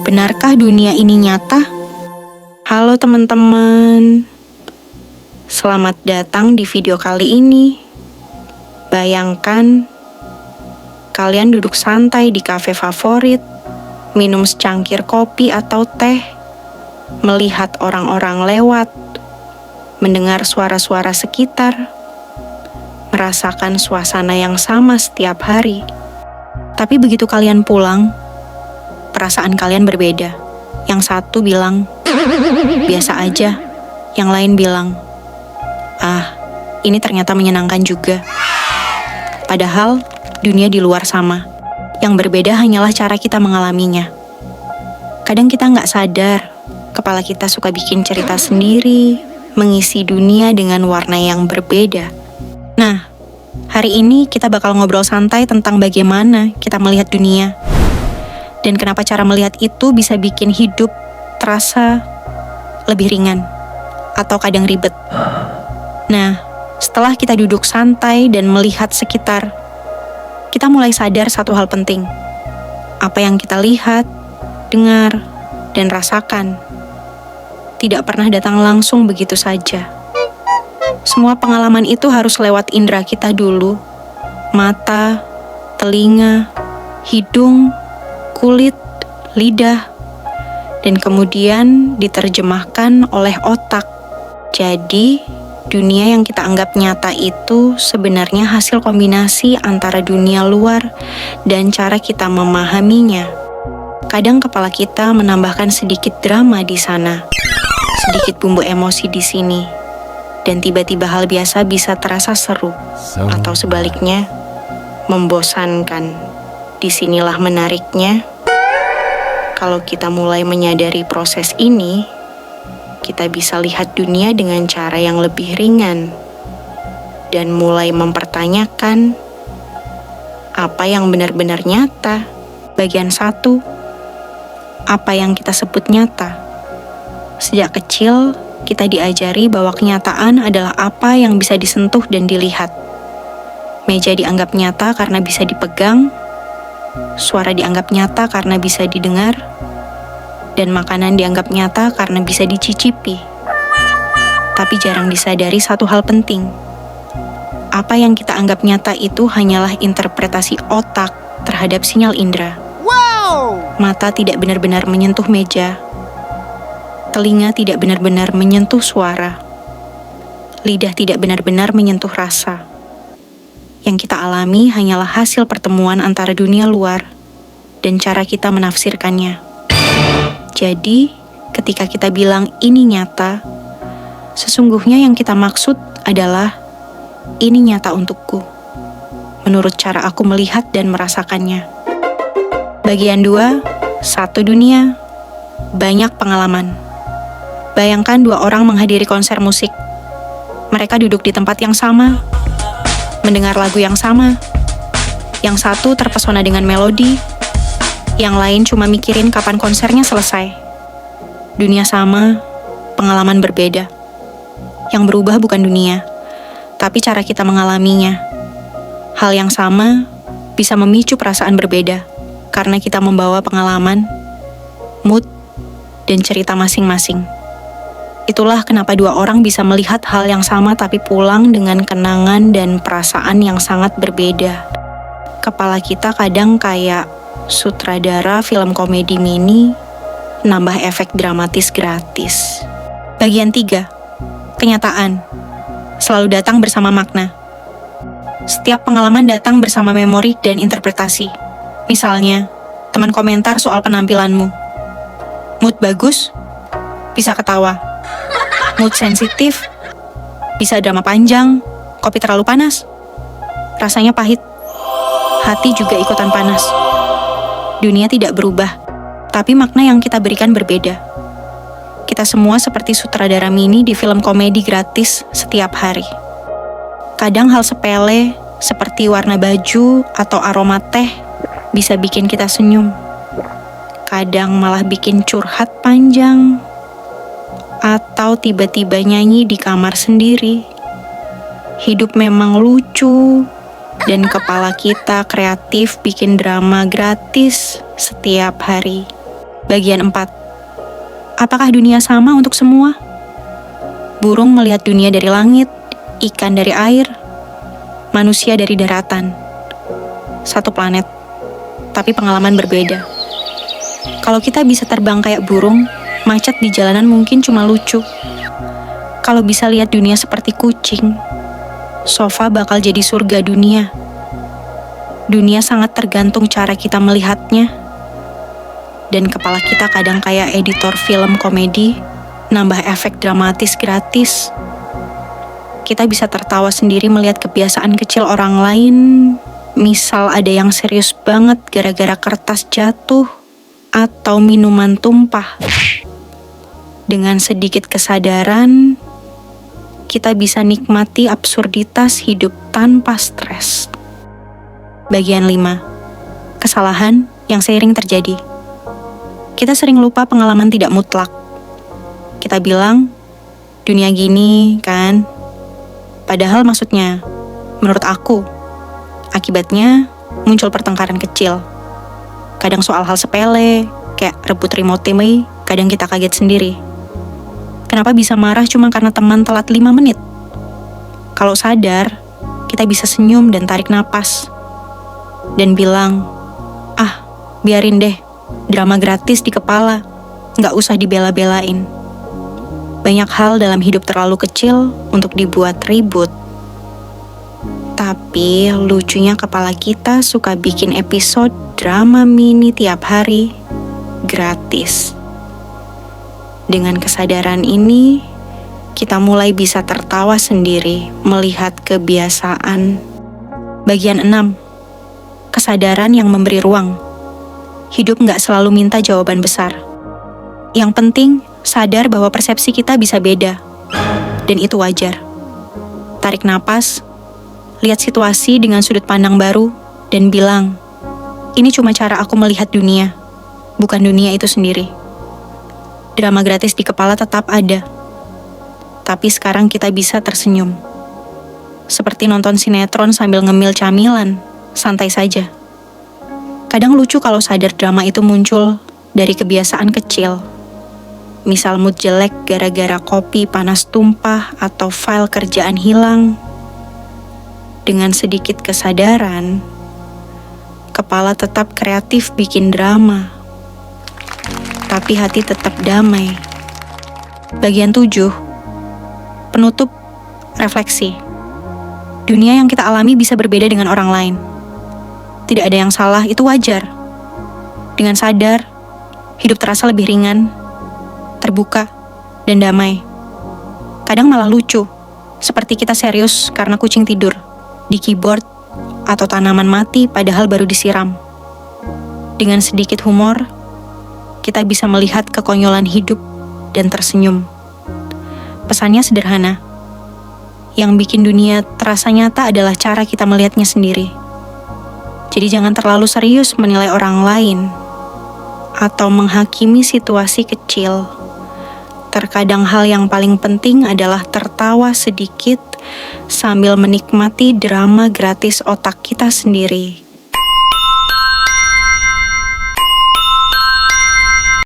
Benarkah dunia ini nyata? Halo teman-teman, selamat datang di video kali ini. Bayangkan kalian duduk santai di kafe favorit, minum secangkir kopi atau teh, melihat orang-orang lewat, mendengar suara-suara sekitar, merasakan suasana yang sama setiap hari. Tapi begitu kalian pulang, perasaan kalian berbeda. Yang satu bilang, biasa aja. Yang lain bilang, ini ternyata menyenangkan juga. Padahal, dunia di luar sama. Yang berbeda hanyalah cara kita mengalaminya. Kadang kita nggak sadar, kepala kita suka bikin cerita sendiri, mengisi dunia dengan warna yang berbeda. Nah, hari ini kita bakal ngobrol santai tentang bagaimana kita melihat dunia. Dan kenapa cara melihat itu bisa bikin hidup terasa lebih ringan atau kadang ribet. Nah, setelah kita duduk santai dan melihat sekitar, kita mulai sadar satu hal penting. Apa yang kita lihat, dengar, dan rasakan tidak pernah datang langsung begitu saja. Semua pengalaman itu harus lewat indera kita dulu. Mata, telinga, hidung, kulit, lidah, dan kemudian diterjemahkan oleh otak. Jadi, dunia yang kita anggap nyata itu sebenarnya hasil kombinasi antara dunia luar dan cara kita memahaminya. Kadang kepala kita menambahkan sedikit drama di sana, sedikit bumbu emosi di sini, dan tiba-tiba hal biasa bisa terasa seru, atau sebaliknya, membosankan. Disinilah menariknya, kalau kita mulai menyadari proses ini, kita bisa lihat dunia dengan cara yang lebih ringan dan mulai mempertanyakan apa yang benar-benar nyata. Bagian 1, apa yang kita sebut nyata. Sejak kecil, kita diajari bahwa kenyataan adalah apa yang bisa disentuh dan dilihat. Meja dianggap nyata karena bisa dipegang, suara dianggap nyata karena bisa didengar, dan makanan dianggap nyata karena bisa dicicipi. Tapi jarang disadari satu hal penting. Apa yang kita anggap nyata itu hanyalah interpretasi otak terhadap sinyal indera. Mata tidak benar-benar menyentuh meja. Telinga tidak benar-benar menyentuh suara. Lidah tidak benar-benar menyentuh rasa. Yang kita alami hanyalah hasil pertemuan antara dunia luar dan cara kita menafsirkannya. Jadi, ketika kita bilang ini nyata, sesungguhnya yang kita maksud adalah ini nyata untukku, menurut cara aku melihat dan merasakannya. Bagian 2, satu dunia, banyak pengalaman. Bayangkan 2 orang menghadiri konser musik. Mereka duduk di tempat yang sama, mendengar lagu yang sama. Yang satu terpesona dengan melodi, yang lain cuma mikirin kapan konsernya selesai. Dunia sama, pengalaman berbeda. Yang berubah bukan dunia, tapi cara kita mengalaminya. Hal yang sama bisa memicu perasaan berbeda, karena kita membawa pengalaman, mood, dan cerita masing-masing. Itulah kenapa 2 orang bisa melihat hal yang sama tapi pulang dengan kenangan dan perasaan yang sangat berbeda. Kepala kita kadang kayak sutradara film komedi mini, nambah efek dramatis gratis. Bagian 3, kenyataan. Selalu datang bersama makna. Setiap pengalaman datang bersama memori dan interpretasi. Misalnya, teman komentar soal penampilanmu. Mood bagus, bisa ketawa. Mood sensitif, bisa drama panjang. Kopi terlalu panas, rasanya pahit. Hati juga ikutan panas. Dunia tidak berubah, tapi makna yang kita berikan berbeda. Kita semua seperti sutradara mini di film komedi gratis setiap hari. Kadang hal sepele, seperti warna baju atau aroma teh, bisa bikin kita senyum. Kadang malah bikin curhat panjang, atau tiba-tiba nyanyi di kamar sendiri. Hidup memang lucu, Dan kepala kita kreatif bikin drama gratis setiap hari. Bagian 4. Apakah dunia sama untuk semua? Burung melihat dunia dari langit, ikan dari air, manusia dari daratan. Satu planet, tapi pengalaman berbeda. Kalau kita bisa terbang kayak burung, macet di jalanan mungkin cuma lucu. Kalau bisa lihat dunia seperti kucing, sofa bakal jadi surga dunia. Dunia sangat tergantung cara kita melihatnya. Dan kepala kita kadang kayak editor film komedi, nambah efek dramatis gratis. Kita bisa tertawa sendiri melihat kebiasaan kecil orang lain. Misal ada yang serius banget gara-gara kertas jatuh atau minuman tumpah. Dengan sedikit kesadaran, kita bisa nikmati absurditas hidup tanpa stres. Bagian 5. Kesalahan yang seiring terjadi. Kita sering lupa pengalaman tidak mutlak. Kita bilang, dunia gini kan. Padahal maksudnya, menurut aku, akibatnya muncul pertengkaran kecil. Kadang soal hal sepele, kayak rebut remote TV, kadang kita kaget sendiri. Kenapa bisa marah cuma karena teman telat 5 menit? Kalau sadar, kita bisa senyum dan tarik napas. Dan bilang, biarin deh, drama gratis di kepala, gak usah dibela-belain. Banyak hal dalam hidup terlalu kecil untuk dibuat ribut. Tapi lucunya kepala kita suka bikin episode drama mini tiap hari, gratis. Dengan kesadaran ini, kita mulai bisa tertawa sendiri melihat kebiasaan. Bagian 6. Kesadaran yang memberi ruang. Hidup gak selalu minta jawaban besar. Yang penting, sadar bahwa persepsi kita bisa beda. Dan itu wajar. Tarik napas, lihat situasi dengan sudut pandang baru, dan bilang, ini cuma cara aku melihat dunia, bukan dunia itu sendiri. Drama gratis di kepala tetap ada. Tapi sekarang kita bisa tersenyum. Seperti nonton sinetron sambil ngemil camilan, santai saja. Kadang lucu kalau sadar drama itu muncul dari kebiasaan kecil. Misal mood jelek gara-gara kopi panas tumpah atau file kerjaan hilang. Dengan sedikit kesadaran, kepala tetap kreatif bikin drama. Tapi hati tetap damai. Bagian 7. Penutup refleksi. Dunia yang kita alami bisa berbeda dengan orang lain. Tidak ada yang salah, itu wajar. Dengan sadar, hidup terasa lebih ringan, terbuka, dan damai. Kadang malah lucu, seperti kita serius karena kucing tidur di keyboard atau tanaman mati padahal baru disiram. Dengan sedikit humor, kita bisa melihat kekonyolan hidup dan tersenyum. Pesannya sederhana. Yang bikin dunia terasa nyata adalah cara kita melihatnya sendiri. Jadi jangan terlalu serius menilai orang lain atau menghakimi situasi kecil. Terkadang hal yang paling penting adalah tertawa sedikit sambil menikmati drama gratis otak kita sendiri.